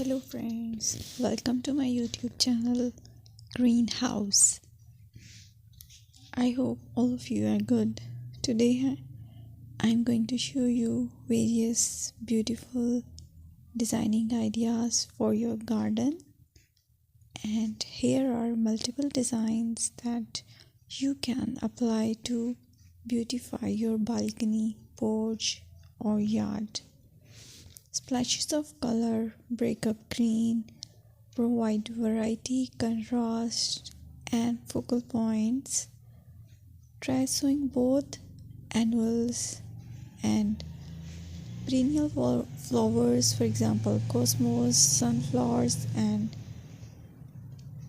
Hello friends, welcome to my YouTube channel Greenhouse. I hope all of you are good. Today I'm going to show you various beautiful designing ideas for your garden, and here are multiple designs that you can apply to beautify your balcony, porch or yard. Splashes of color break up green, provide variety, contrast, and focal points. Try sowing both annuals and perennial flowers, for example, cosmos, sunflowers, and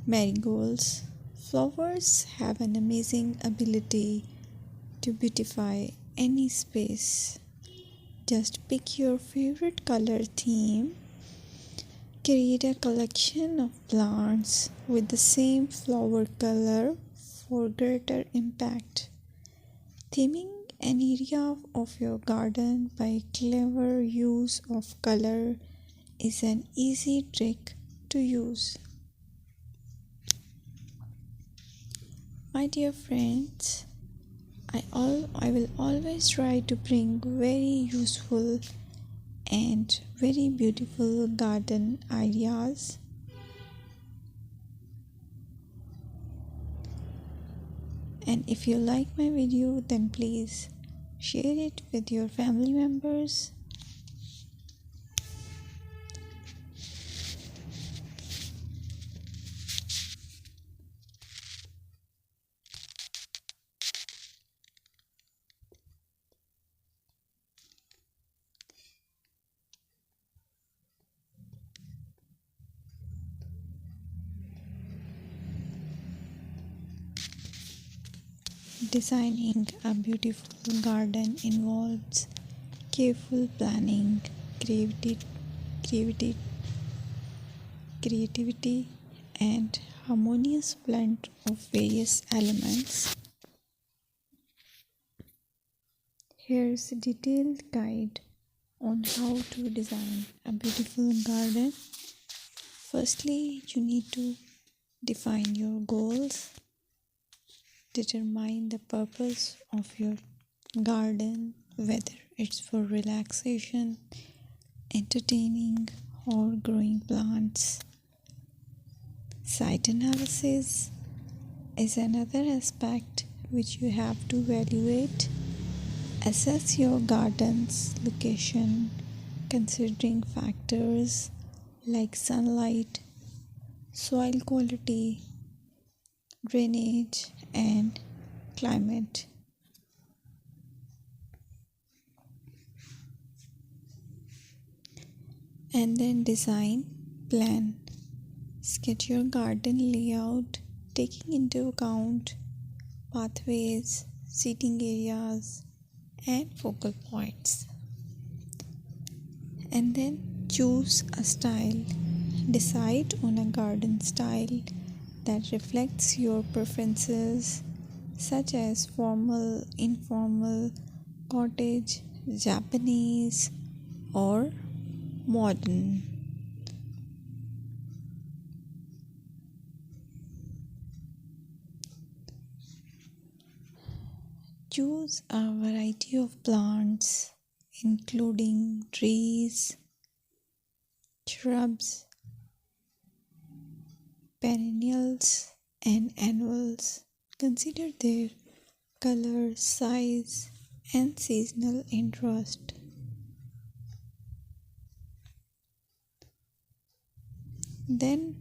marigolds. Flowers have an amazing ability to beautify any space. Just pick your favorite color theme. Create a collection of plants with the same flower color for greater impact. Theming an area of your garden by clever use of color is an easy trick to use. My dear friends, I will always try to bring very useful and very beautiful garden ideas. And if you like my video, then please share it with your family members. Designing a beautiful garden involves careful planning, creativity, creativity, and harmonious blend of various elements. Here's a detailed guide on how to design a beautiful garden. Firstly, you need to define your goals. Determine the purpose of your garden, whether it's for relaxation, entertaining, or growing plants. Site analysis is another aspect which you have to evaluate. Assess your garden's location, considering factors like sunlight, soil quality, drainage, and climate. And then design plan. Sketch your garden layout, taking into account pathways, seating areas, and focal points. And then choose a style. Decide on a garden style that reflects your preferences, such as formal, informal, cottage, Japanese, or modern. Choose a variety of plants, including trees, shrubs, perennials, and annuals. Consider their color, size, and seasonal interest. Then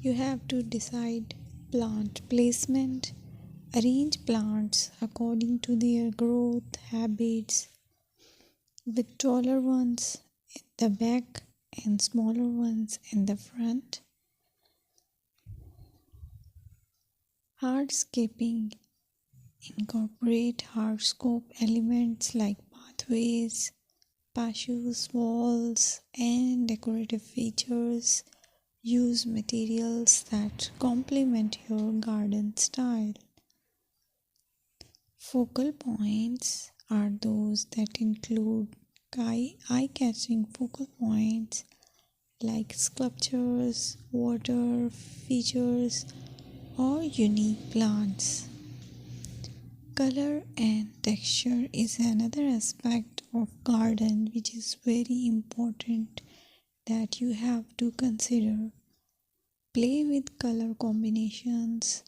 you have to decide plant placement. Arrange plants according to their growth habits, with taller ones in the back and smaller ones in the front. Hardscaping. Incorporate hardscape elements like pathways, patios, walls, and decorative features. Use materials that complement your garden style. Focal points are those that include eye-catching focal points like sculptures, water features, or unique plants. Color and texture is another aspect of garden which is very important that you have to consider. Play with color combinations,